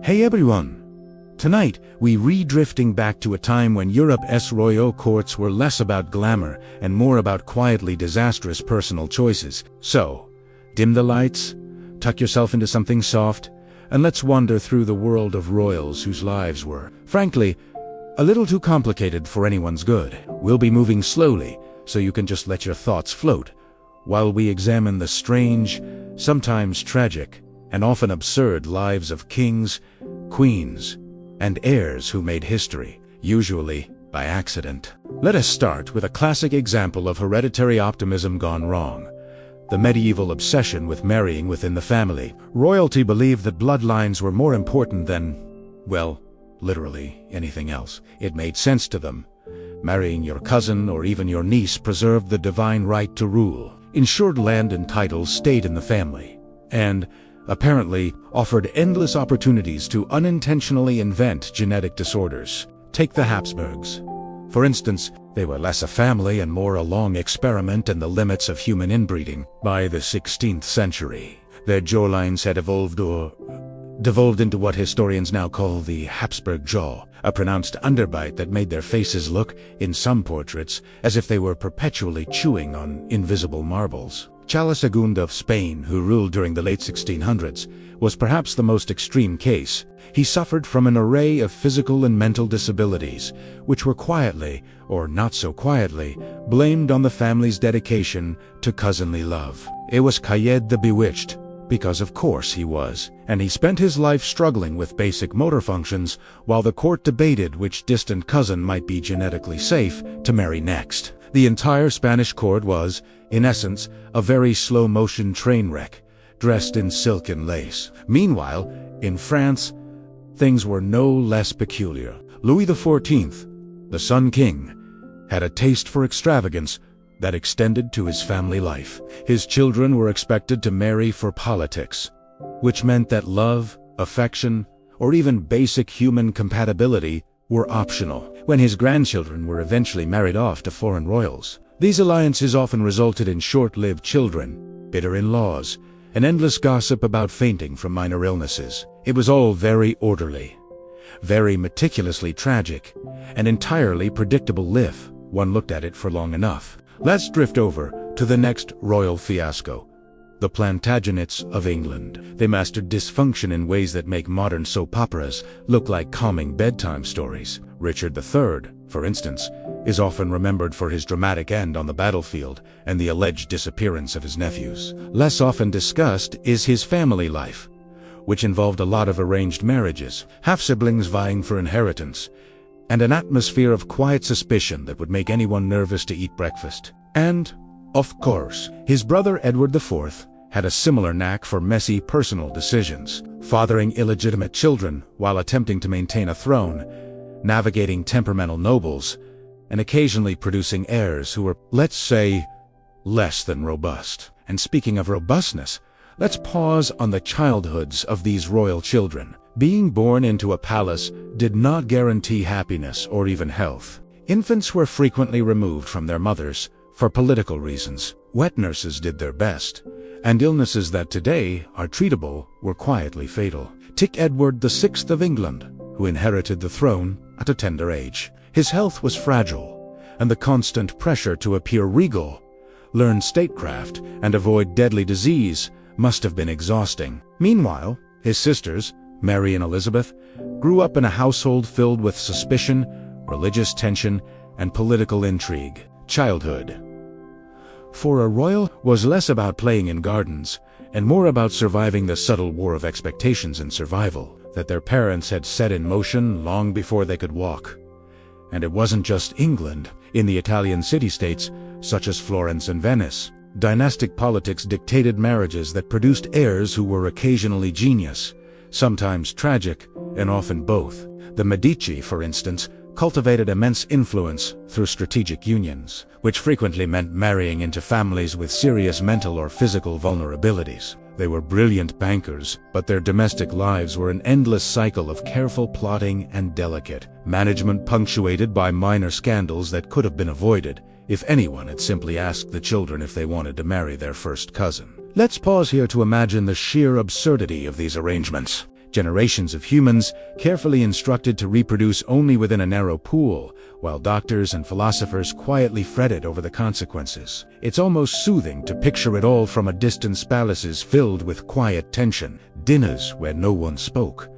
Hey everyone! Tonight, we re-drifting back to a time when Europe's royal courts were less about glamour and more about quietly disastrous personal choices. So, dim the lights, tuck yourself into something soft, and let's wander through the world of royals whose lives were, frankly, a little too complicated for anyone's good. We'll be moving slowly, so you can just let your thoughts float, while we examine the strange, sometimes tragic, and often absurd lives of kings, queens, and heirs who made history, usually by accident. Let us start with a classic example of hereditary optimism gone wrong: the medieval obsession with marrying within the family. Royalty believed that bloodlines were more important than, well, literally anything else. It made sense to them. Marrying your cousin or even your niece preserved the divine right to rule, ensured land and titles stayed in the family, and apparently offered endless opportunities to unintentionally invent genetic disorders. Take the Habsburgs. For instance, they were less a family and more a long experiment in the limits of human inbreeding. By the 16th century, their jawlines had devolved into what historians now call the Habsburg jaw, a pronounced underbite that made their faces look, in some portraits, as if they were perpetually chewing on invisible marbles. Charles II of Spain, who ruled during the late 1600s, was perhaps the most extreme case. He suffered from an array of physical and mental disabilities, which were quietly, or not so quietly, blamed on the family's dedication to cousinly love. It was Cayed the Bewitched, because of course he was, and he spent his life struggling with basic motor functions while the court debated which distant cousin might be genetically safe to marry next. The entire Spanish court was, in essence, a very slow-motion train wreck, dressed in silk and lace. Meanwhile, in France, things were no less peculiar. Louis XIV, the Sun King, had a taste for extravagance that extended to his family life. His children were expected to marry for politics, which meant that love, affection, or even basic human compatibility were optional. When his grandchildren were eventually married off to foreign royals, these alliances often resulted in short-lived children, bitter in-laws, and endless gossip about fainting from minor illnesses. It was all very orderly, very meticulously tragic, and entirely predictable if one looked at it for long enough. Let's drift over to the next royal fiasco: the Plantagenets of England. They mastered dysfunction in ways that make modern soap operas look like calming bedtime stories. Richard III, for instance, is often remembered for his dramatic end on the battlefield and the alleged disappearance of his nephews. Less often discussed is his family life, which involved a lot of arranged marriages, half-siblings vying for inheritance, and an atmosphere of quiet suspicion that would make anyone nervous to eat breakfast. And, of course, his brother Edward IV had a similar knack for messy personal decisions, fathering illegitimate children while attempting to maintain a throne, navigating temperamental nobles, and occasionally producing heirs who were, let's say, less than robust. And speaking of robustness, let's pause on the childhoods of these royal children. Being born into a palace did not guarantee happiness or even health. Infants were frequently removed from their mothers for political reasons. Wet nurses did their best, and illnesses that today are treatable were quietly fatal. Take Edward VI of England, who inherited the throne at a tender age. His health was fragile, and the constant pressure to appear regal, learn statecraft, and avoid deadly disease must have been exhausting. Meanwhile, his sisters, Mary and Elizabeth, grew up in a household filled with suspicion, religious tension, and political intrigue. Childhood, for a royal, was less about playing in gardens and more about surviving the subtle war of expectations and survival that their parents had set in motion long before they could walk. And it wasn't just England. In the Italian city-states, such as Florence and Venice, dynastic politics dictated marriages that produced heirs who were occasionally genius, sometimes tragic, and often both. The Medici, for instance, cultivated immense influence through strategic unions, which frequently meant marrying into families with serious mental or physical vulnerabilities. They were brilliant bankers, but their domestic lives were an endless cycle of careful plotting and delicate management, punctuated by minor scandals that could have been avoided if anyone had simply asked the children if they wanted to marry their first cousin. Let's pause here to imagine the sheer absurdity of these arrangements. generations of humans carefully instructed to reproduce only within a narrow pool, while doctors and philosophers quietly fretted over the consequences. It's almost soothing to picture it all from a distance, palaces filled with quiet tension, dinners where no one spoke.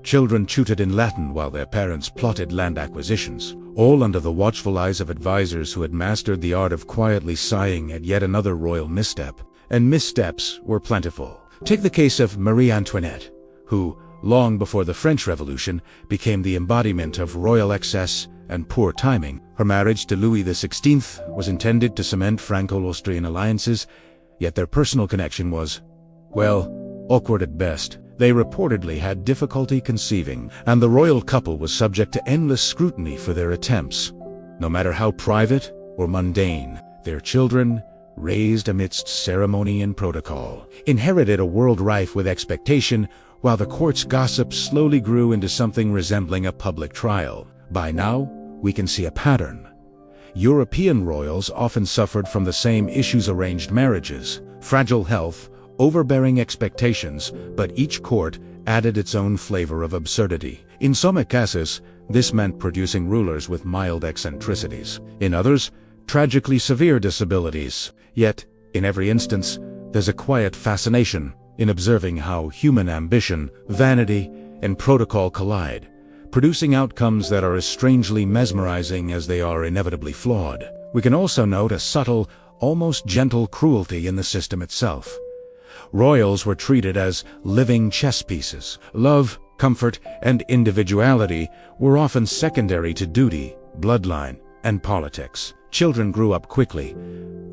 Children tutored in Latin while their parents plotted land acquisitions, all under the watchful eyes of advisors who had mastered the art of quietly sighing at yet another royal misstep. And missteps were plentiful. Take the case of Marie Antoinette, who, long before the French Revolution, became the embodiment of royal excess and poor timing. Her marriage to Louis XVI was intended to cement Franco-Austrian alliances, yet their personal connection was, well, awkward at best. They reportedly had difficulty conceiving, and the royal couple was subject to endless scrutiny for their attempts. No matter how private or mundane, their children, raised amidst ceremony and protocol, inherited a world rife with expectation, while the court's gossip slowly grew into something resembling a public trial. By now, we can see a pattern. European royals often suffered from the same issues: arranged marriages, fragile health, overbearing expectations, but each court added its own flavor of absurdity. In some cases, this meant producing rulers with mild eccentricities. In others, tragically severe disabilities. Yet, in every instance, there's a quiet fascination in observing how human ambition, vanity, and protocol collide, producing outcomes that are as strangely mesmerizing as they are inevitably flawed. We can also note a subtle, almost gentle cruelty in the system itself. Royals were treated as living chess pieces. Love, comfort, and individuality were often secondary to duty, bloodline, and politics. Children grew up quickly,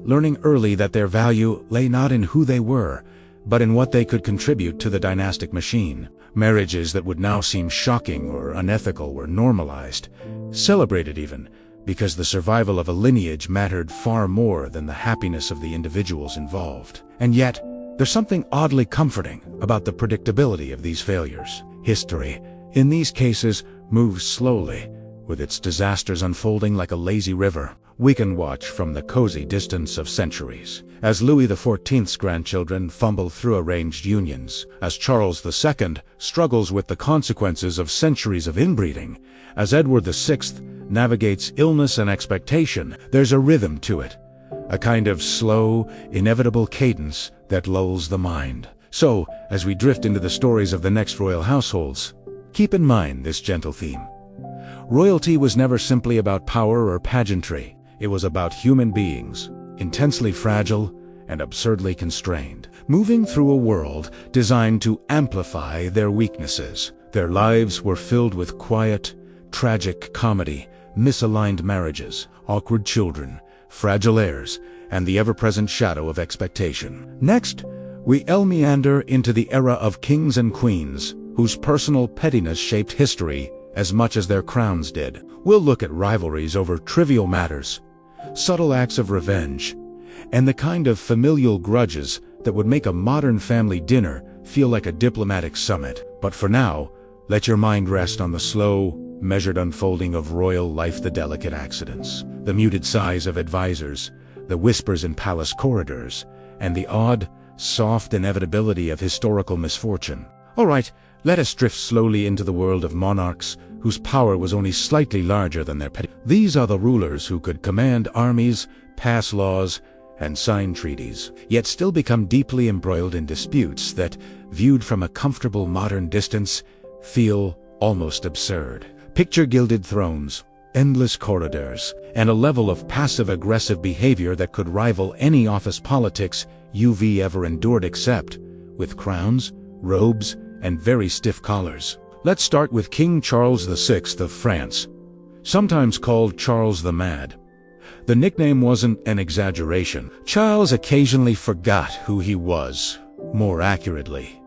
learning early that their value lay not in who they were, but in what they could contribute to the dynastic machine. Marriages that would now seem shocking or unethical were normalized, celebrated even, because the survival of a lineage mattered far more than the happiness of the individuals involved. And yet, there's something oddly comforting about the predictability of these failures. History, in these cases, moves slowly, with its disasters unfolding like a lazy river. We can watch from the cozy distance of centuries, as Louis XIV's grandchildren fumble through arranged unions, as Charles II struggles with the consequences of centuries of inbreeding, as Edward VI navigates illness and expectation. There's a rhythm to it, a kind of slow, inevitable cadence that lulls the mind. So, as we drift into the stories of the next royal households, keep in mind this gentle theme. Royalty was never simply about power or pageantry. It was about human beings, intensely fragile and absurdly constrained, moving through a world designed to amplify their weaknesses. Their lives were filled with quiet, tragic comedy, misaligned marriages, awkward children, fragile heirs, and the ever-present shadow of expectation. Next, we meander into the era of kings and queens, whose personal pettiness shaped history as much as their crowns did. We'll look at rivalries over trivial matters, subtle acts of revenge, and the kind of familial grudges that would make a modern family dinner feel like a diplomatic summit. But for now, let your mind rest on the slow, measured unfolding of royal life, the delicate accidents, the muted sighs of advisors, the whispers in palace corridors, and the odd, soft inevitability of historical misfortune. All right, let us drift slowly into the world of monarchs whose power was only slightly larger than their petty. These are the rulers who could command armies, pass laws, and sign treaties, yet still become deeply embroiled in disputes that, viewed from a comfortable modern distance, feel almost absurd. Picture gilded thrones, endless corridors, and a level of passive-aggressive behavior that could rival any office politics you've ever endured, except with crowns, robes, and very stiff collars. Let's start with King Charles VI of France, sometimes called Charles the Mad. The nickname wasn't an exaggeration. Charles occasionally forgot who he was, more accurately,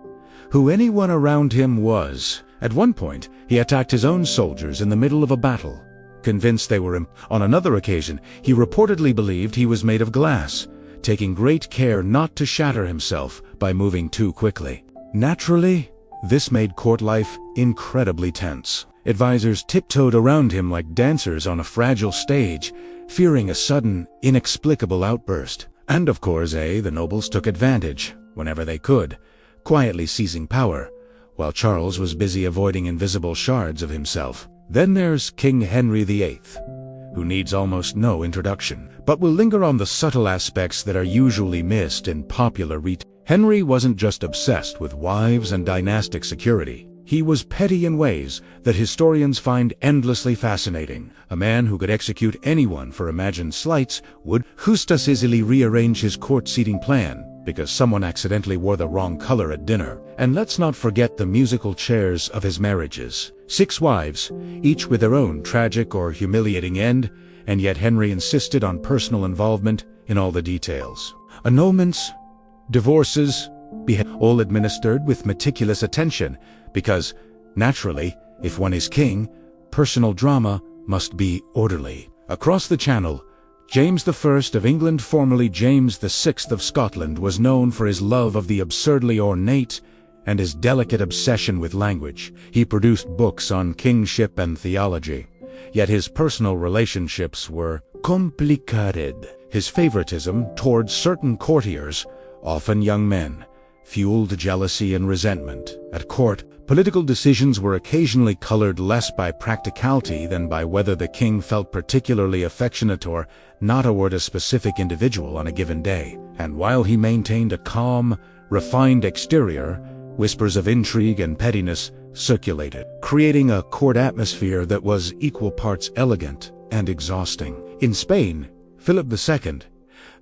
who anyone around him was. At one point, he attacked his own soldiers in the middle of a battle, convinced they were On another occasion, he reportedly believed he was made of glass, taking great care not to shatter himself by moving too quickly. Naturally, this made court life incredibly tense. Advisors tiptoed around him like dancers on a fragile stage, fearing a sudden, inexplicable outburst. And of course, the nobles took advantage, whenever they could, quietly seizing power, while Charles was busy avoiding invisible shards of himself. Then there's King Henry VIII, who needs almost no introduction, but will linger on the subtle aspects that are usually missed in popular rhetoric. Henry wasn't just obsessed with wives and dynastic security. He was petty in ways that historians find endlessly fascinating. A man who could execute anyone for imagined slights would just easily rearrange his court seating plan because someone accidentally wore the wrong color at dinner. And let's not forget the musical chairs of his marriages. 6 wives, each with their own tragic or humiliating end, and yet Henry insisted on personal involvement in all the details. Annulments, divorces, all administered with meticulous attention, because, naturally, if one is king, personal drama must be orderly. Across the Channel, James I of England, formerly James VI of Scotland, was known for his love of the absurdly ornate and his delicate obsession with language. He produced books on kingship and theology, yet his personal relationships were complicated. His favoritism towards certain courtiers, often young men, fueled jealousy and resentment. At court, political decisions were occasionally colored less by practicality than by whether the king felt particularly affectionate or not toward a specific individual on a given day. And while he maintained a calm, refined exterior, whispers of intrigue and pettiness circulated, creating a court atmosphere that was equal parts elegant and exhausting. In Spain, Philip II,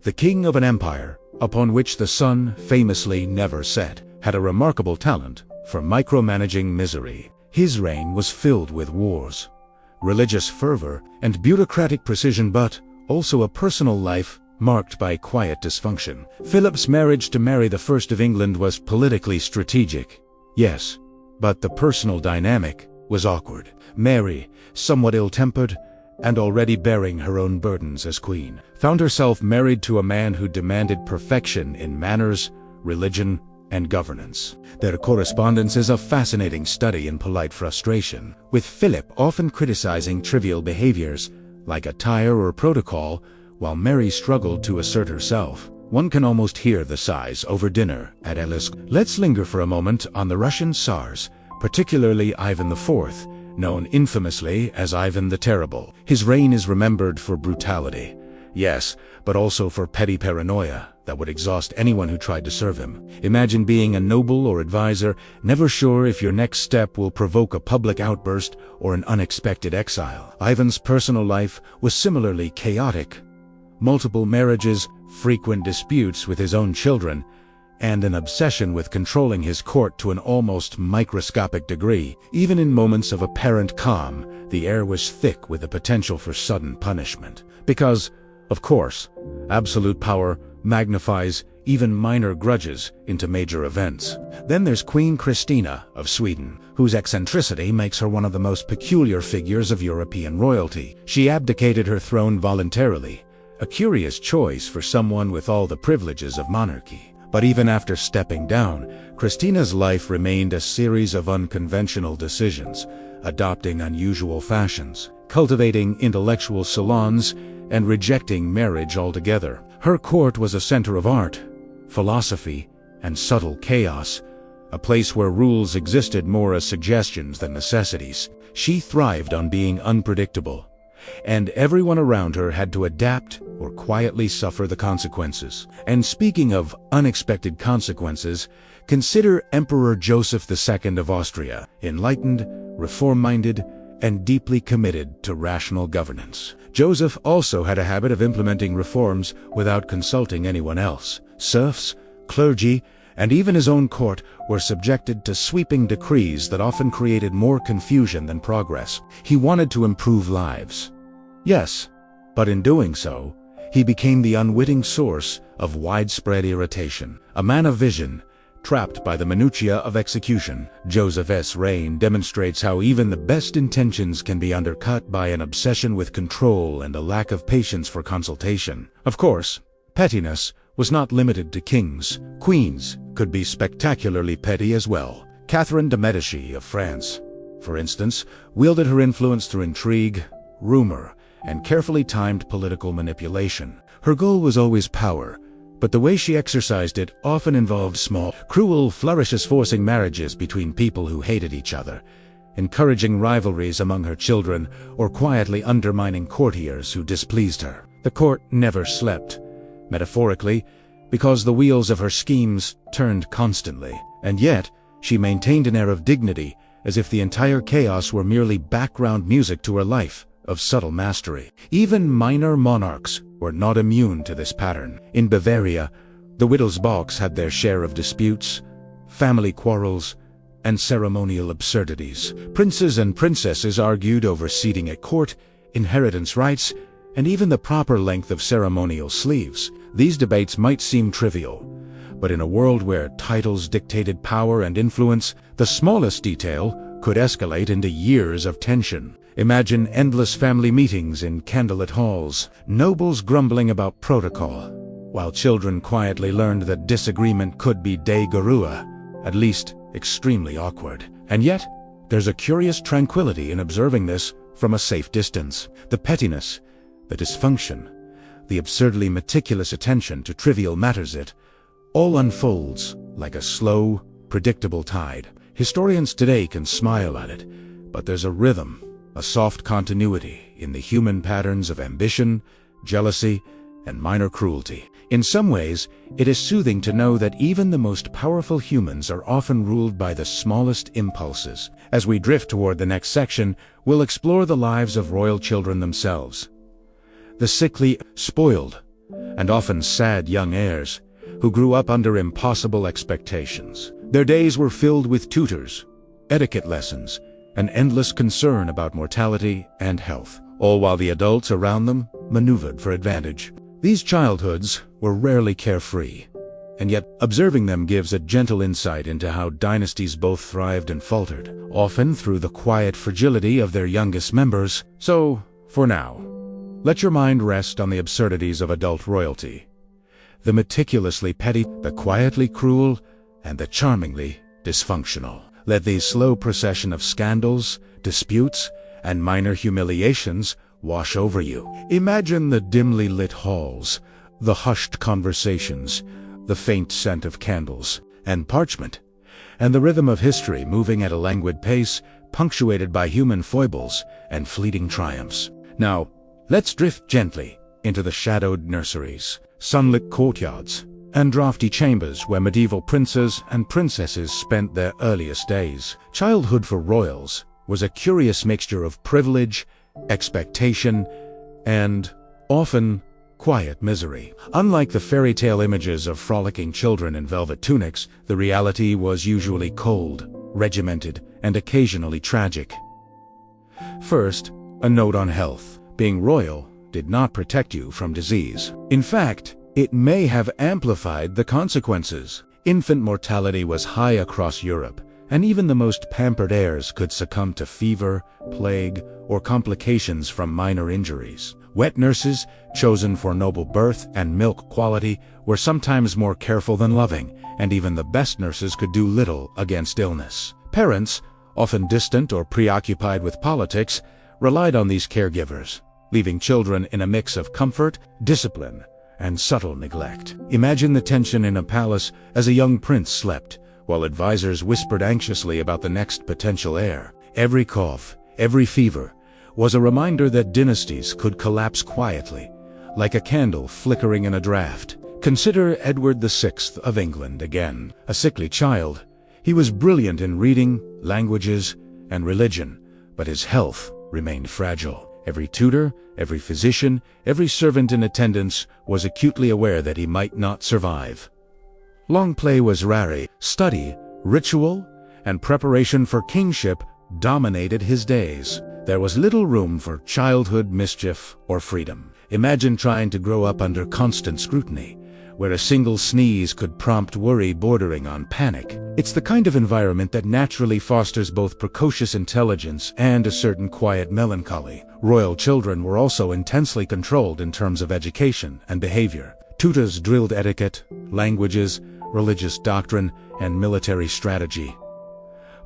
the king of an empire upon which the sun famously never set, had a remarkable talent for micromanaging misery. His reign was filled with wars, religious fervor, and bureaucratic precision, but also a personal life marked by quiet dysfunction. Philip's marriage to Mary I of England was politically strategic, yes, but the personal dynamic was awkward. Mary, somewhat ill-tempered, and already bearing her own burdens as queen, found herself married to a man who demanded perfection in manners, religion, and governance. Their correspondence is a fascinating study in polite frustration, with Philip often criticizing trivial behaviors, like attire or protocol, while Mary struggled to assert herself. One can almost hear the sighs over dinner at Ellis. Let's linger for a moment on the Russian Tsars, particularly Ivan IV, known infamously as Ivan the Terrible. His reign is remembered for brutality, yes, but also for petty paranoia that would exhaust anyone who tried to serve him. Imagine being a noble or advisor, never sure if your next step will provoke a public outburst or an unexpected exile. Ivan's personal life was similarly chaotic. Multiple marriages, frequent disputes with his own children, and an obsession with controlling his court to an almost microscopic degree. Even in moments of apparent calm, the air was thick with the potential for sudden punishment. Because, of course, absolute power magnifies even minor grudges into major events. Then there's Queen Christina of Sweden, whose eccentricity makes her one of the most peculiar figures of European royalty. She abdicated her throne voluntarily, a curious choice for someone with all the privileges of monarchy. But even after stepping down, Christina's life remained a series of unconventional decisions, adopting unusual fashions, cultivating intellectual salons, and rejecting marriage altogether. Her court was a center of art, philosophy, and subtle chaos, a place where rules existed more as suggestions than necessities. She thrived on being unpredictable, and everyone around her had to adapt or quietly suffer the consequences. And speaking of unexpected consequences, consider Emperor Joseph II of Austria, enlightened, reform-minded, and deeply committed to rational governance. Joseph also had a habit of implementing reforms without consulting anyone else. Serfs, clergy, and even his own court were subjected to sweeping decrees that often created more confusion than progress. He wanted to improve lives. Yes, but in doing so, he became the unwitting source of widespread irritation. A man of vision, trapped by the minutiae of execution, Joseph's reign demonstrates how even the best intentions can be undercut by an obsession with control and a lack of patience for consultation. Of course, pettiness was not limited to kings. Queens could be spectacularly petty as well. Catherine de' Medici of France, for instance, wielded her influence through intrigue, rumor, and carefully timed political manipulation. Her goal was always power, but the way she exercised it often involved small, cruel flourishes, forcing marriages between people who hated each other, encouraging rivalries among her children, or quietly undermining courtiers who displeased her. The court never slept, metaphorically, because the wheels of her schemes turned constantly. And yet, she maintained an air of dignity, as if the entire chaos were merely background music to her life of subtle mastery. Even minor monarchs were not immune to this pattern. In Bavaria, the Wittelsbachs had their share of disputes, family quarrels, and ceremonial absurdities. Princes and princesses argued over seating at court, inheritance rights, and even the proper length of ceremonial sleeves. These debates might seem trivial, but in a world where titles dictated power and influence, the smallest detail could escalate into years of tension. Imagine endless family meetings in candlelit halls, nobles grumbling about protocol, while children quietly learned that disagreement could be de garua, at least extremely awkward. And yet, there's a curious tranquility in observing this from a safe distance. The pettiness, the dysfunction, the absurdly meticulous attention to trivial matters, it all unfolds like a slow, predictable tide. Historians today can smile at it, but there's a rhythm, a soft continuity in the human patterns of ambition, jealousy, and minor cruelty. In some ways, it is soothing to know that even the most powerful humans are often ruled by the smallest impulses. As we drift toward the next section, we'll explore the lives of royal children themselves. The sickly, spoiled, and often sad young heirs who grew up under impossible expectations. Their days were filled with tutors, etiquette lessons, and endless concern about mortality and health, all while the adults around them maneuvered for advantage. These childhoods were rarely carefree, and yet observing them gives a gentle insight into how dynasties both thrived and faltered, often through the quiet fragility of their youngest members. So, for now, let your mind rest on the absurdities of adult royalty. The meticulously petty, the quietly cruel, and the charmingly dysfunctional. Let the slow procession of scandals, disputes, and minor humiliations wash over you. Imagine the dimly lit halls, the hushed conversations, the faint scent of candles and parchment, and the rhythm of history moving at a languid pace, punctuated by human foibles and fleeting triumphs. Now, let's drift gently into the shadowed nurseries, sunlit courtyards, and drafty chambers where medieval princes and princesses spent their earliest days. Childhood for royals was a curious mixture of privilege, expectation, and, often, quiet misery. Unlike the fairy tale images of frolicking children in velvet tunics, the reality was usually cold, regimented, and occasionally tragic. First, a note on health. Being royal did not protect you from disease. In fact, it may have amplified the consequences. Infant mortality was high across Europe, and even the most pampered heirs could succumb to fever, plague, or complications from minor injuries. Wet nurses, chosen for noble birth and milk quality, were sometimes more careful than loving, and even the best nurses could do little against illness. Parents, often distant or preoccupied with politics, relied on these caregivers, leaving children in a mix of comfort, discipline, and subtle neglect. Imagine the tension in a palace as a young prince slept, while advisors whispered anxiously about the next potential heir. Every cough, every fever, was a reminder that dynasties could collapse quietly, like a candle flickering in a draught. Consider Edward VI of England again. A sickly child, he was brilliant in reading, languages, and religion, but his health remained fragile. Every tutor, every physician, every servant in attendance was acutely aware that he might not survive. Long play was rare. Study, ritual, and preparation for kingship dominated his days. There was little room for childhood mischief or freedom. Imagine trying to grow up under constant scrutiny, where a single sneeze could prompt worry bordering on panic. It's the kind of environment that naturally fosters both precocious intelligence and a certain quiet melancholy. Royal children were also intensely controlled in terms of education and behavior. Tutors drilled etiquette, languages, religious doctrine, and military strategy.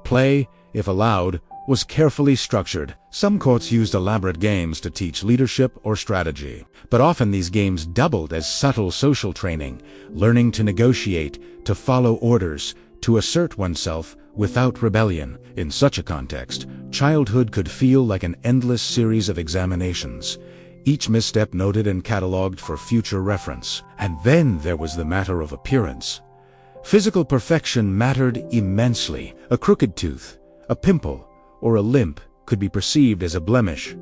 Play, if allowed, was carefully structured. Some courts used elaborate games to teach leadership or strategy, but often these games doubled as subtle social training, learning to negotiate, to follow orders, to assert oneself without rebellion. In such a context, childhood could feel like an endless series of examinations, each misstep noted and catalogued for future reference. And then there was the matter of appearance. Physical perfection mattered immensely. A crooked tooth, a pimple, or a limp could be perceived as a blemish,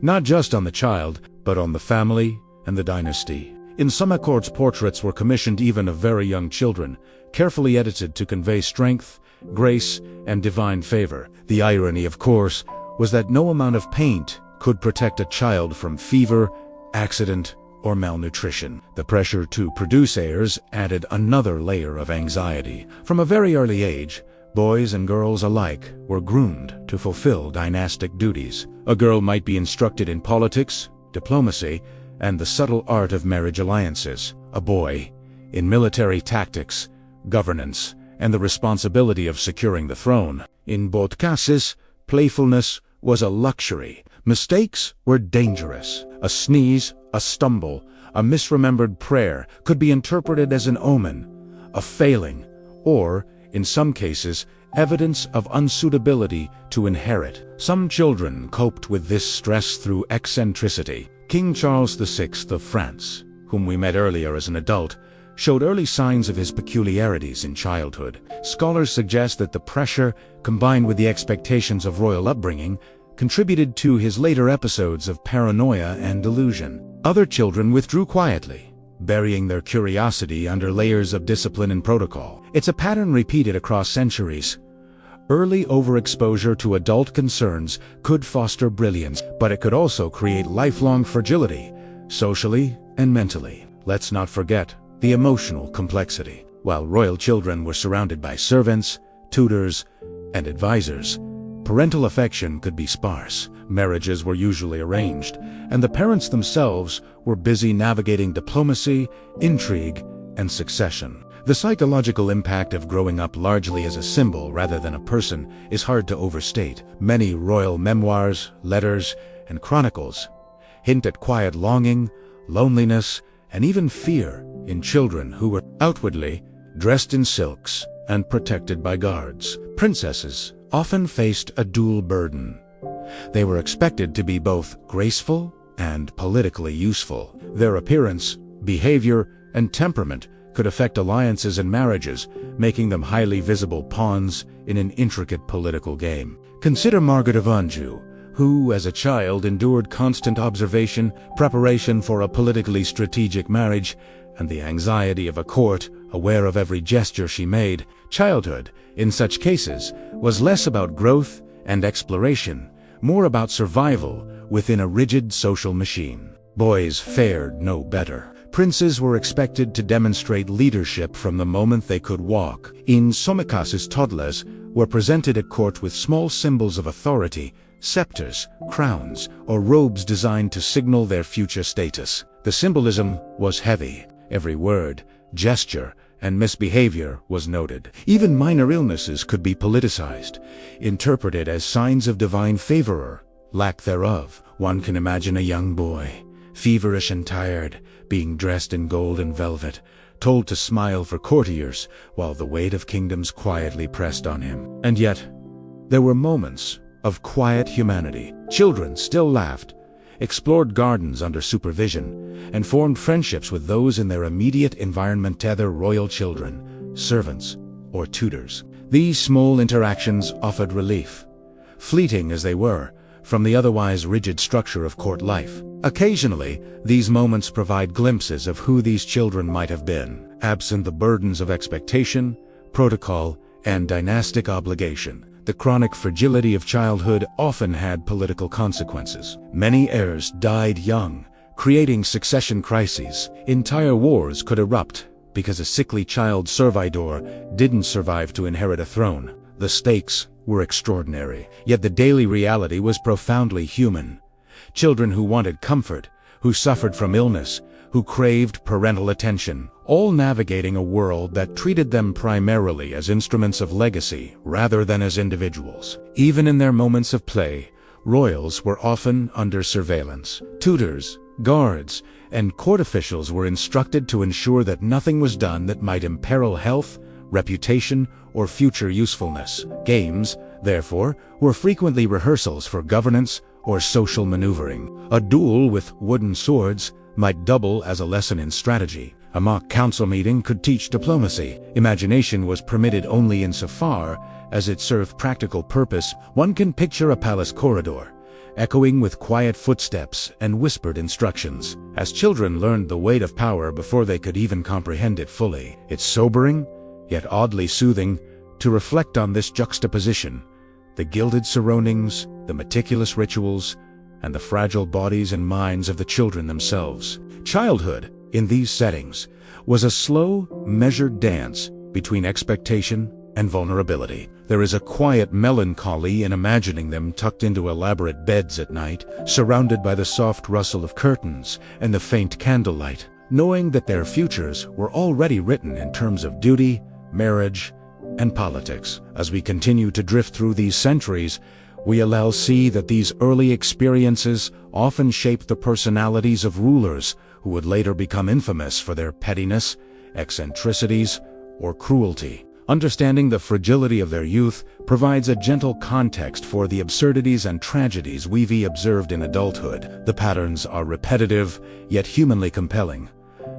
not just on the child, but on the family and the dynasty. In some courts, portraits were commissioned even of very young children, carefully edited to convey strength, grace, and divine favor. The irony, of course, was that no amount of paint could protect a child from fever, accident, or malnutrition. The pressure to produce heirs added another layer of anxiety. From a very early age, boys and girls alike were groomed to fulfill dynastic duties. A girl might be instructed in politics, diplomacy, and the subtle art of marriage alliances. A boy in military tactics, governance, and the responsibility of securing the throne. In both cases, playfulness was a luxury. Mistakes were dangerous. A sneeze, a stumble, a misremembered prayer could be interpreted as an omen, a failing, or, in some cases, evidence of unsuitability to inherit. Some children coped with this stress through eccentricity. King Charles VI of France, whom we met earlier as an adult, showed early signs of his peculiarities in childhood. Scholars suggest that the pressure, combined with the expectations of royal upbringing, contributed to his later episodes of paranoia and delusion. Other children withdrew quietly, burying their curiosity under layers of discipline and protocol. It's a pattern repeated across centuries. Early overexposure to adult concerns could foster brilliance, but it could also create lifelong fragility, socially and mentally. Let's not forget the emotional complexity. While royal children were surrounded by servants, tutors, and advisors, parental affection could be sparse. Marriages were usually arranged, and the parents themselves were busy navigating diplomacy, intrigue, and succession. The psychological impact of growing up largely as a symbol rather than a person is hard to overstate. Many royal memoirs, letters, and chronicles hint at quiet longing, loneliness, and even fear in children who were outwardly dressed in silks and protected by guards. Princesses often faced a dual burden. They were expected to be both graceful and politically useful. Their appearance, behavior, and temperament could affect alliances and marriages, making them highly visible pawns in an intricate political game. Consider Margaret of Anjou, who, as a child, endured constant observation, preparation for a politically strategic marriage, and the anxiety of a court, aware of every gesture she made. Childhood, in such cases, was less about growth and exploration, more about survival within a rigid social machine. Boys fared no better. Princes were expected to demonstrate leadership from the moment they could walk. In some cases, toddlers were presented at court with small symbols of authority, scepters, crowns, or robes designed to signal their future status. The symbolism was heavy. Every word, gesture, and misbehavior was noted. Even minor illnesses could be politicized, interpreted as signs of divine favor or lack thereof. One can imagine a young boy, feverish and tired, being dressed in gold and velvet, told to smile for courtiers while the weight of kingdoms quietly pressed on him. And yet, there were moments of quiet humanity. Children still laughed, explored gardens under supervision, and formed friendships with those in their immediate environment, whether royal children, servants, or tutors. These small interactions offered relief, fleeting as they were, from the otherwise rigid structure of court life. Occasionally, these moments provide glimpses of who these children might have been, absent the burdens of expectation, protocol, and dynastic obligation. The chronic fragility of childhood often had political consequences. Many heirs died young, creating succession crises. Entire wars could erupt because a sickly child servitor didn't survive to inherit a throne. The stakes were extraordinary, yet the daily reality was profoundly human. Children who wanted comfort, who suffered from illness, who craved parental attention, all navigating a world that treated them primarily as instruments of legacy rather than as individuals. Even in their moments of play, royals were often under surveillance. Tutors, guards, and court officials were instructed to ensure that nothing was done that might imperil health, reputation, or future usefulness. Games, therefore, were frequently rehearsals for governance or social maneuvering. A duel with wooden swords might double as a lesson in strategy. A mock council meeting could teach diplomacy. Imagination was permitted only insofar as it served practical purpose. One can picture a palace corridor, echoing with quiet footsteps and whispered instructions. As children learned the weight of power before they could even comprehend it fully. It's sobering, yet oddly soothing, to reflect on this juxtaposition: the gilded surroundings, the meticulous rituals, and the fragile bodies and minds of the children themselves. Childhood, in these settings, was a slow, measured dance between expectation and vulnerability. There is a quiet melancholy in imagining them tucked into elaborate beds at night, surrounded by the soft rustle of curtains and the faint candlelight, knowing that their futures were already written in terms of duty, marriage, and politics. As we continue to drift through these centuries, we see that these early experiences often shaped the personalities of rulers who would later become infamous for their pettiness, eccentricities, or cruelty. Understanding the fragility of their youth provides a gentle context for the absurdities and tragedies we've observed in adulthood. The patterns are repetitive, yet humanly compelling.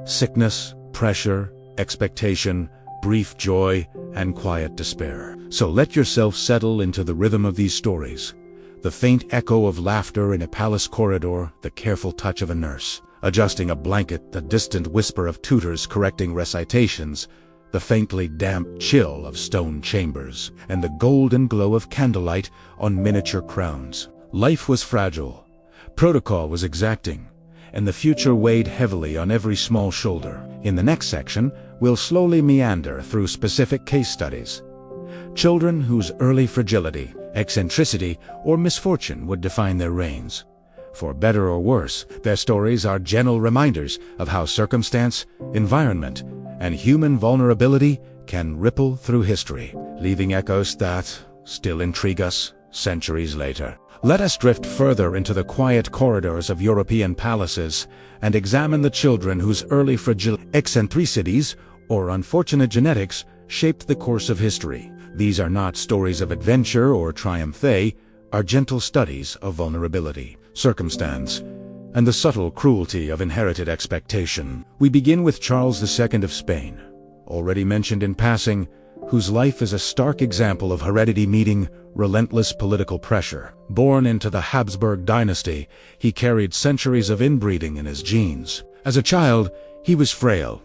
Sickness, pressure, expectation, brief joy, and quiet despair. So let yourself settle into the rhythm of these stories. The faint echo of laughter in a palace corridor, the careful touch of a nurse adjusting a blanket, the distant whisper of tutors correcting recitations, the faintly damp chill of stone chambers, and the golden glow of candlelight on miniature crowns. Life was fragile, protocol was exacting, and the future weighed heavily on every small shoulder. In the next section, we'll slowly meander through specific case studies. Children whose early fragility, eccentricity, or misfortune would define their reigns. For better or worse, their stories are gentle reminders of how circumstance, environment, and human vulnerability can ripple through history, leaving echoes that still intrigue us centuries later. Let us drift further into the quiet corridors of European palaces and examine the children whose early fragile eccentricities or unfortunate genetics shaped the course of history. These are not stories of adventure or triumph, they are gentle studies of vulnerability, circumstance, and the subtle cruelty of inherited expectation. We begin with Charles II of Spain, already mentioned in passing, whose life is a stark example of heredity meeting relentless political pressure. Born into the Habsburg dynasty, he carried centuries of inbreeding in his genes. As a child, he was frail,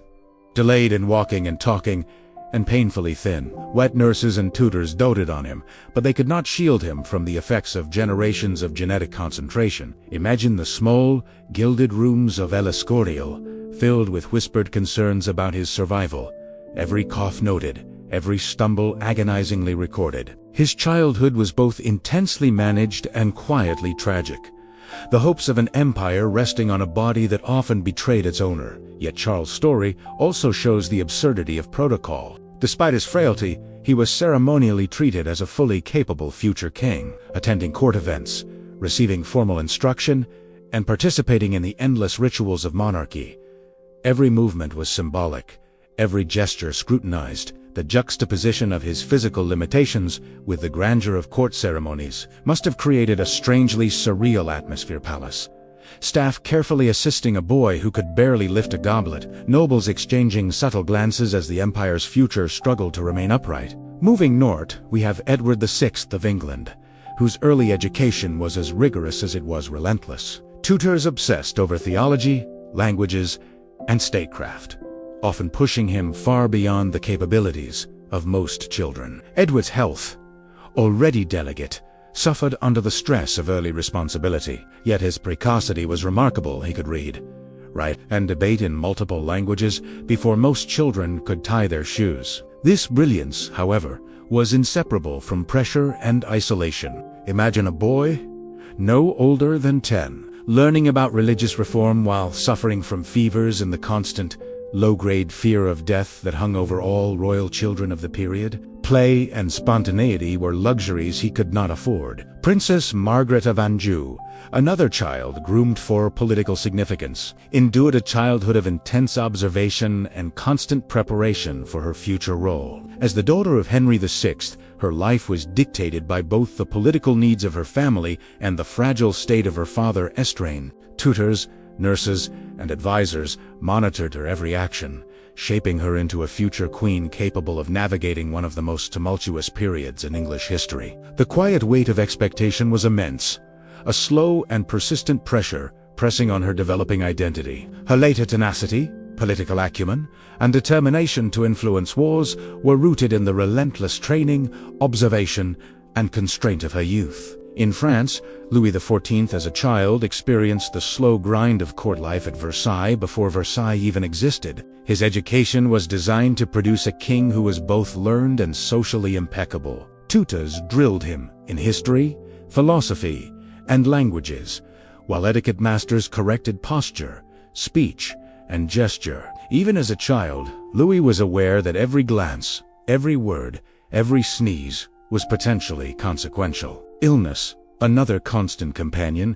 delayed in walking and talking, and painfully thin. Wet nurses and tutors doted on him, but they could not shield him from the effects of generations of genetic concentration. Imagine the small, gilded rooms of El Escorial, filled with whispered concerns about his survival, every cough noted, every stumble agonizingly recorded. His childhood was both intensely managed and quietly tragic. The hopes of an empire resting on a body that often betrayed its owner. Yet Charles' story also shows the absurdity of protocol. Despite his frailty, he was ceremonially treated as a fully capable future king, attending court events, receiving formal instruction, and participating in the endless rituals of monarchy. Every movement was symbolic, every gesture scrutinized. The juxtaposition of his physical limitations with the grandeur of court ceremonies must have created a strangely surreal atmosphere. Palace staff carefully assisting a boy who could barely lift a goblet, nobles exchanging subtle glances as the empire's future struggled to remain upright. Moving north, we have Edward VI of England, whose early education was as rigorous as it was relentless. Tutors obsessed over theology, languages, and statecraft, often pushing him far beyond the capabilities of most children. Edward's health, already delicate, suffered under the stress of early responsibility, yet his precocity was remarkable. He could read, write, and debate in multiple languages before most children could tie their shoes. This brilliance, however, was inseparable from pressure and isolation. Imagine a boy no older than 10, learning about religious reform while suffering from fevers and the constant, low-grade fear of death that hung over all royal children of the period. Play and spontaneity were luxuries he could not afford. Princess Margaret of Anjou, another child groomed for political significance, endured a childhood of intense observation and constant preparation for her future role. As the daughter of Henry VI, her life was dictated by both the political needs of her family and the fragile state of her father Estrein. Tutors, nurses, and advisors monitored her every action, shaping her into a future queen capable of navigating one of the most tumultuous periods in English history. The quiet weight of expectation was immense, a slow and persistent pressure pressing on her developing identity. Her later tenacity, political acumen, and determination to influence wars were rooted in the relentless training, observation, and constraint of her youth. In France, Louis XIV as a child experienced the slow grind of court life at Versailles before Versailles even existed. His education was designed to produce a king who was both learned and socially impeccable. Tutors drilled him in history, philosophy, and languages, while etiquette masters corrected posture, speech, and gesture. Even as a child, Louis was aware that every glance, every word, every sneeze was potentially consequential. Illness, another constant companion,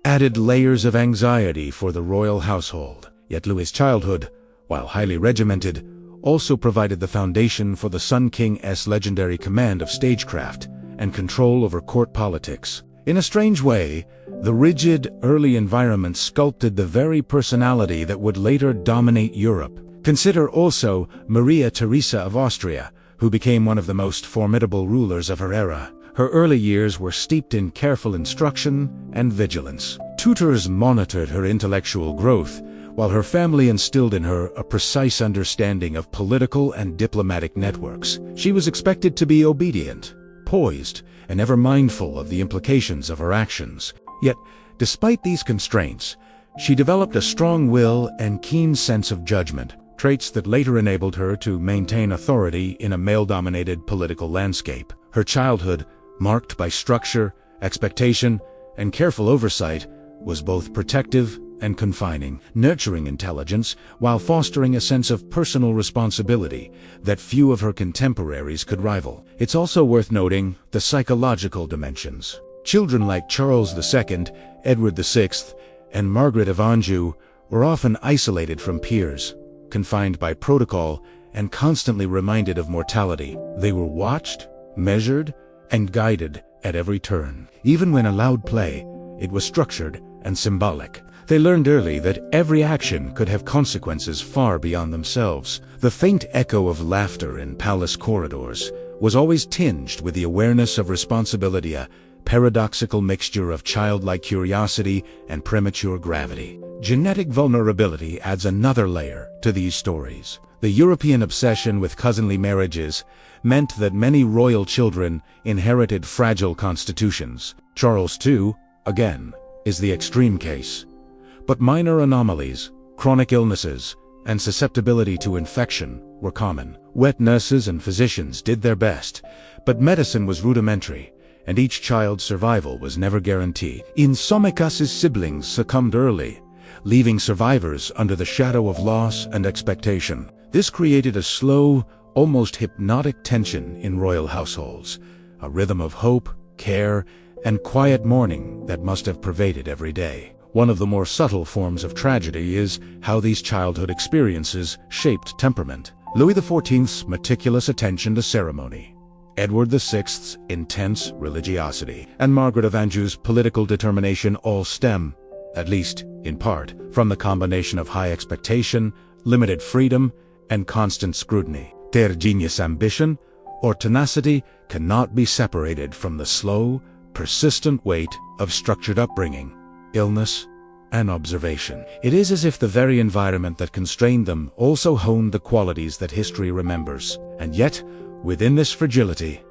added layers of anxiety for the royal household. Yet Louis's childhood, while highly regimented, also provided the foundation for the Sun King's legendary command of stagecraft and control over court politics. In a strange way, the rigid, early environment sculpted the very personality that would later dominate Europe. Consider also Maria Theresa of Austria, who became one of the most formidable rulers of her era. Her early years were steeped in careful instruction and vigilance. Tutors monitored her intellectual growth, while her family instilled in her a precise understanding of political and diplomatic networks. She was expected to be obedient, poised, and ever mindful of the implications of her actions. Yet, despite these constraints, she developed a strong will and keen sense of judgment, traits that later enabled her to maintain authority in a male-dominated political landscape. Her childhood, marked by structure, expectation, and careful oversight, was both protective and confining, nurturing intelligence while fostering a sense of personal responsibility that few of her contemporaries could rival. It's also worth noting the psychological dimensions. Children like Charles II, Edward VI, and Margaret of Anjou were often isolated from peers, confined by protocol, and constantly reminded of mortality. They were watched, measured, and guided at every turn. Even when allowed play, it was structured and symbolic. They learned early that every action could have consequences far beyond themselves. The faint echo of laughter in palace corridors was always tinged with the awareness of responsibility, a paradoxical mixture of childlike curiosity and premature gravity. Genetic vulnerability adds another layer to these stories. The European obsession with cousinly marriages meant that many royal children inherited fragile constitutions. Charles II, again, is the extreme case. But minor anomalies, chronic illnesses, and susceptibility to infection were common. Wet nurses and physicians did their best, but medicine was rudimentary, and each child's survival was never guaranteed. In some cases, siblings succumbed early, leaving survivors under the shadow of loss and expectation. This created a slow, almost hypnotic tension in royal households, a rhythm of hope, care, and quiet mourning that must have pervaded every day. One of the more subtle forms of tragedy is how these childhood experiences shaped temperament. Louis XIV's meticulous attention to ceremony, Edward VI's intense religiosity, and Margaret of Anjou's political determination all stem, at least in part, from the combination of high expectation, limited freedom, and constant scrutiny. Their genius ambition or tenacity cannot be separated from the slow, persistent weight of structured upbringing, illness, and observation. It is as if the very environment that constrained them also honed the qualities that history remembers. And yet, within this fragility,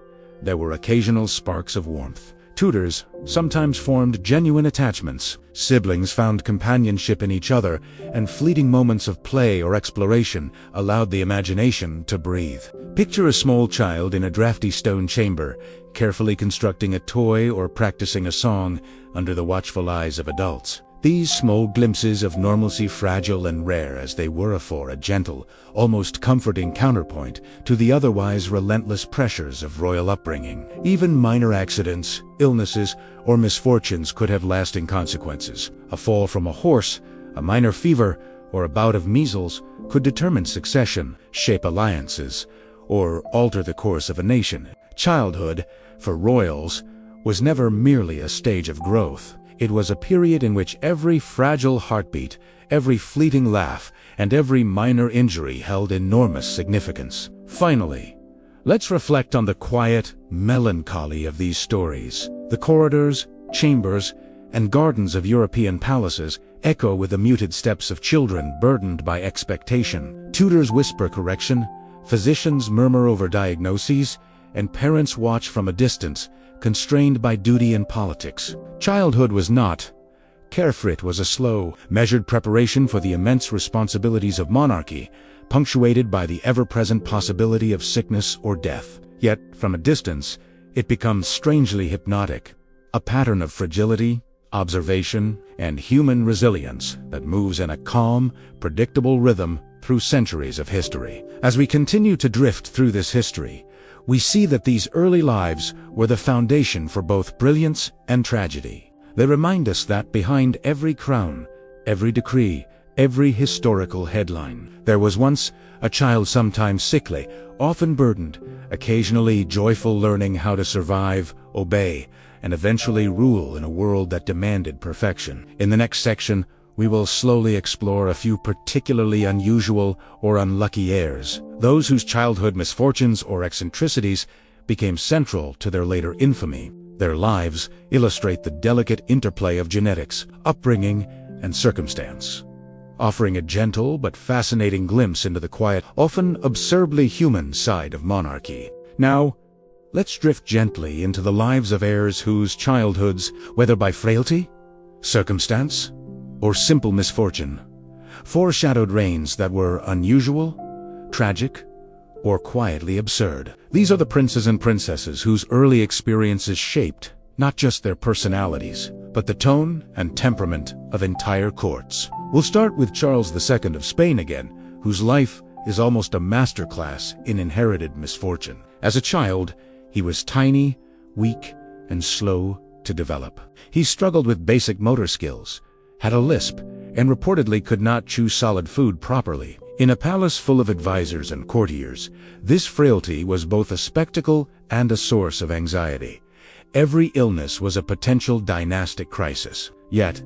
there were occasional sparks of warmth. Tutors sometimes formed genuine attachments. Siblings found companionship in each other, and fleeting moments of play or exploration allowed the imagination to breathe. Picture a small child in a drafty stone chamber, carefully constructing a toy or practicing a song under the watchful eyes of adults. These small glimpses of normalcy, fragile and rare as they were, afford a gentle, almost comforting counterpoint to the otherwise relentless pressures of royal upbringing. Even minor accidents, illnesses, or misfortunes could have lasting consequences. A fall from a horse, a minor fever, or a bout of measles could determine succession, shape alliances, or alter the course of a nation. Childhood, for royals, was never merely a stage of growth. It was a period in which every fragile heartbeat, every fleeting laugh, and every minor injury held enormous significance. Finally, let's reflect on the quiet melancholy of these stories. The corridors, chambers, and gardens of European palaces echo with the muted steps of children burdened by expectation. Tutors whisper correction, physicians murmur over diagnoses, and parents watch from a distance, constrained by duty and politics. Childhood was not carefree. It was a slow, measured preparation for the immense responsibilities of monarchy, punctuated by the ever-present possibility of sickness or death. Yet, from a distance, it becomes strangely hypnotic, a pattern of fragility, observation, and human resilience that moves in a calm, predictable rhythm through centuries of history. As we continue to drift through this history, we see that these early lives were the foundation for both brilliance and tragedy. They remind us that behind every crown, every decree, every historical headline, there was once a child, sometimes sickly, often burdened, occasionally joyful, learning how to survive, obey, and eventually rule in a world that demanded perfection. In the next section, we will slowly explore a few particularly unusual or unlucky heirs, those whose childhood misfortunes or eccentricities became central to their later infamy. Their lives illustrate the delicate interplay of genetics, upbringing, and circumstance, offering a gentle but fascinating glimpse into the quiet, often absurdly human side of monarchy. Now, let's drift gently into the lives of heirs whose childhoods, whether by frailty, circumstance, or simple misfortune, foreshadowed reigns that were unusual, tragic, or quietly absurd. These are the princes and princesses whose early experiences shaped not just their personalities, but the tone and temperament of entire courts. We'll start with Charles II of Spain again, whose life is almost a masterclass in inherited misfortune. As a child, he was tiny, weak, and slow to develop. He struggled with basic motor skills, had a lisp, and reportedly could not chew solid food properly. In a palace full of advisors and courtiers, this frailty was both a spectacle and a source of anxiety. Every illness was a potential dynastic crisis. Yet,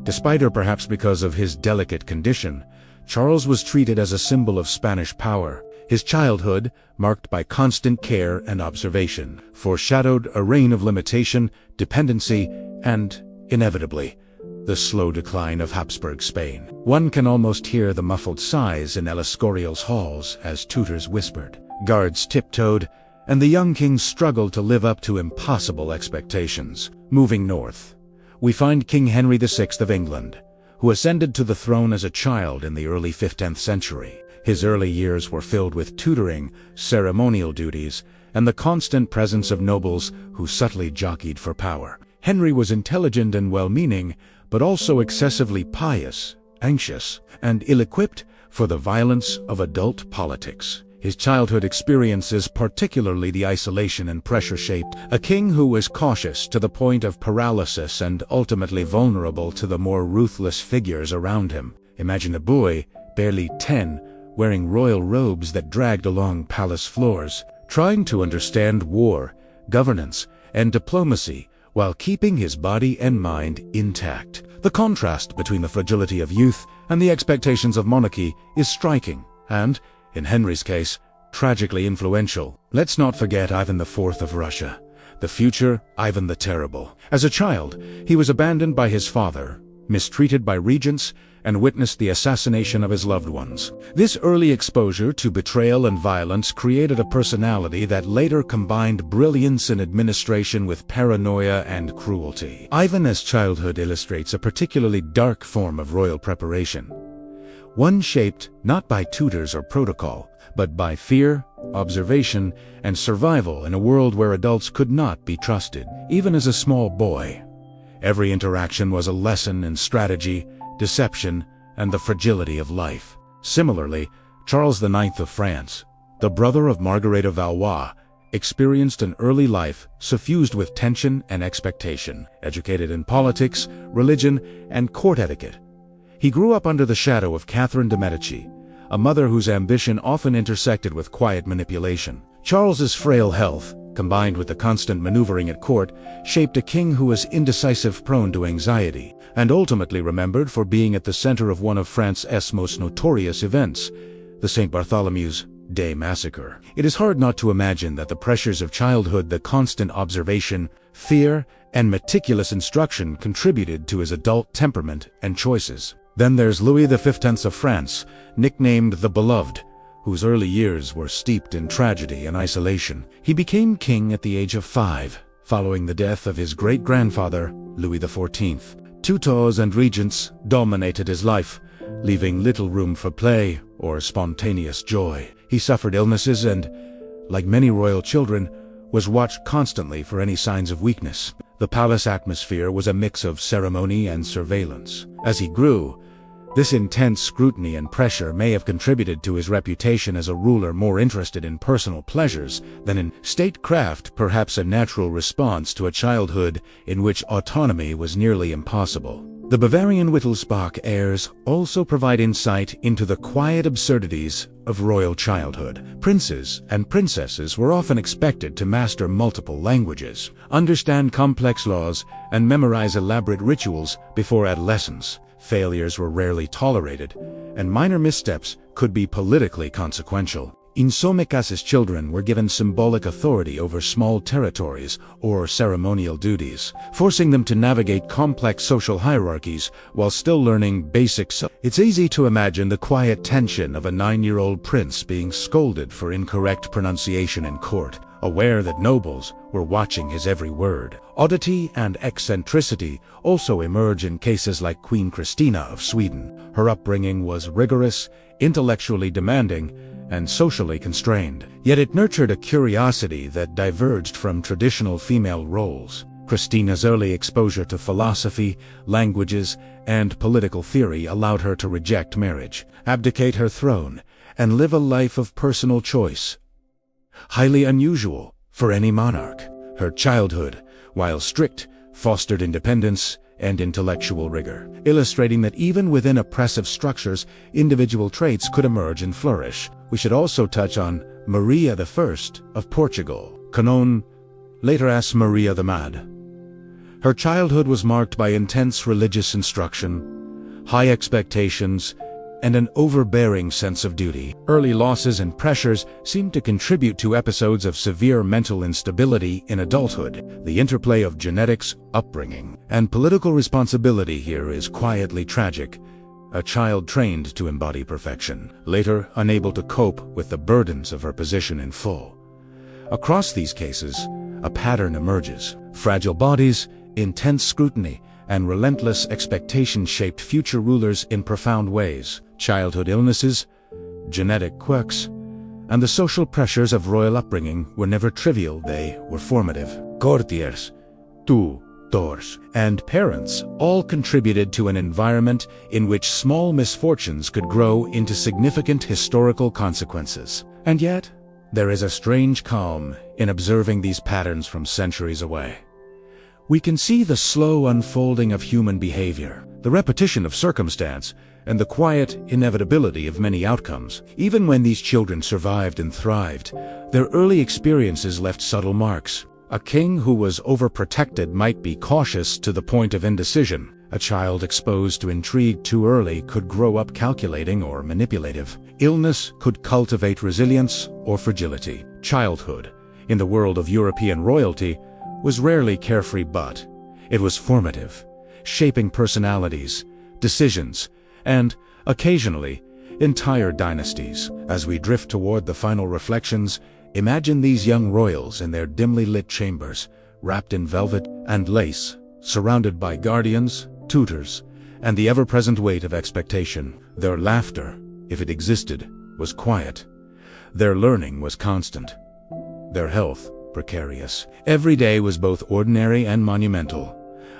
despite, or perhaps because of his delicate condition, Charles was treated as a symbol of Spanish power. His childhood, marked by constant care and observation, foreshadowed a reign of limitation, dependency, and, inevitably, the slow decline of Habsburg Spain. One can almost hear the muffled sighs in El Escorial's halls as tutors whispered, guards tiptoed, and the young king struggled to live up to impossible expectations. Moving north, we find King Henry VI of England, who ascended to the throne as a child in the early 15th century. His early years were filled with tutoring, ceremonial duties, and the constant presence of nobles who subtly jockeyed for power. Henry was intelligent and well-meaning, but also excessively pious, anxious, and ill-equipped for the violence of adult politics. His childhood experiences, particularly the isolation and pressure, shaped a king who was cautious to the point of paralysis and ultimately vulnerable to the more ruthless figures around him. Imagine a boy, barely 10, wearing royal robes that dragged along palace floors, trying to understand war, governance, and diplomacy while keeping his body and mind intact. The contrast between the fragility of youth and the expectations of monarchy is striking and, in Henry's case, tragically influential. Let's not forget Ivan IV of Russia, the future Ivan the Terrible. As a child, he was abandoned by his father, mistreated by regents, and witnessed the assassination of his loved ones. This early exposure to betrayal and violence created a personality that later combined brilliance in administration with paranoia and cruelty. Ivan's childhood illustrates a particularly dark form of royal preparation, one shaped not by tutors or protocol, but by fear, observation, and survival in a world where adults could not be trusted. Even as a small boy, Every interaction was a lesson in strategy, deception, and the fragility of life. Similarly, Charles IX of France, the brother of Marguerite of Valois, experienced an early life suffused with tension and expectation. Educated in politics, religion, and court etiquette, he grew up under the shadow of Catherine de' Medici, a mother whose ambition often intersected with quiet manipulation. Charles's frail health, combined with the constant maneuvering at court, shaped a king who was indecisive, prone to anxiety, and ultimately remembered for being at the center of one of France's most notorious events, the St. Bartholomew's Day massacre. It is hard not to imagine that the pressures of childhood, the constant observation, fear, and meticulous instruction contributed to his adult temperament and choices. Then there's Louis XV of France, nicknamed the Beloved, whose early years were steeped in tragedy and isolation. He became king at the age of 5, following the death of his great-grandfather, Louis XIV. Tutors and regents dominated his life, leaving little room for play or spontaneous joy. He suffered illnesses and, like many royal children, was watched constantly for any signs of weakness. The palace atmosphere was a mix of ceremony and surveillance. As he grew, this intense scrutiny and pressure may have contributed to his reputation as a ruler more interested in personal pleasures than in statecraft, perhaps a natural response to a childhood in which autonomy was nearly impossible. The Bavarian Wittelsbach heirs also provide insight into the quiet absurdities of royal childhood. Princes and princesses were often expected to master multiple languages, understand complex laws, and memorize elaborate rituals before adolescence. Failures were rarely tolerated, and minor missteps could be politically consequential. In some cases, children were given symbolic authority over small territories or ceremonial duties, forcing them to navigate complex social hierarchies while still learning basics. It's easy to imagine the quiet tension of a 9-year-old prince being scolded for incorrect pronunciation in court, aware that nobles were watching his every word. Oddity and eccentricity also emerge in cases like Queen Christina of Sweden. Her upbringing was rigorous, intellectually demanding, and socially constrained. Yet it nurtured a curiosity that diverged from traditional female roles. Christina's early exposure to philosophy, languages, and political theory allowed her to reject marriage, abdicate her throne, and live a life of personal choice. Highly unusual for any monarch. Her childhood, while strict, fostered independence and intellectual rigor, illustrating that even within oppressive structures, individual traits could emerge and flourish. We should also touch on Maria I of Portugal, known later as Maria the Mad. Her childhood was marked by intense religious instruction, high expectations, and an overbearing sense of duty. Early losses and pressures seemed to contribute to episodes of severe mental instability in adulthood. The interplay of genetics, upbringing, and political responsibility here is quietly tragic. A child trained to embody perfection, later unable to cope with the burdens of her position in full. Across these cases, a pattern emerges. Fragile bodies, intense scrutiny, and relentless expectation shaped future rulers in profound ways. Childhood illnesses, genetic quirks, and the social pressures of royal upbringing were never trivial, they were formative. Courtiers, tutors, and parents all contributed to an environment in which small misfortunes could grow into significant historical consequences. And yet, there is a strange calm in observing these patterns from centuries away. We can see the slow unfolding of human behavior, the repetition of circumstance, and the quiet inevitability of many outcomes. Even when these children survived and thrived, their early experiences left subtle marks. A king who was overprotected might be cautious to the point of indecision. A child exposed to intrigue too early could grow up calculating or manipulative. Illness could cultivate resilience or fragility. Childhood, in the world of European royalty, was rarely carefree, but it was formative, shaping personalities, decisions, and, occasionally, entire dynasties. As we drift toward the final reflections, imagine these young royals in their dimly lit chambers, wrapped in velvet and lace, surrounded by guardians, tutors, and the ever-present weight of expectation. Their laughter, if it existed, was quiet. Their learning was constant. Their health precarious. Every day was both ordinary and monumental,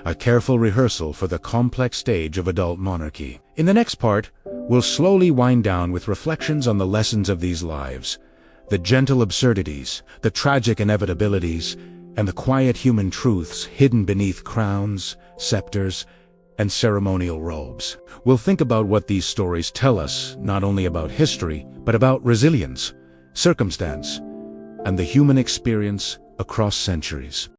a careful rehearsal for the complex stage of adult monarchy. In the next part, we'll slowly wind down with reflections on the lessons of these lives, the gentle absurdities, the tragic inevitabilities, and the quiet human truths hidden beneath crowns, scepters, and ceremonial robes. We'll think about what these stories tell us, not only about history, but about resilience, circumstance, and the human experience across centuries.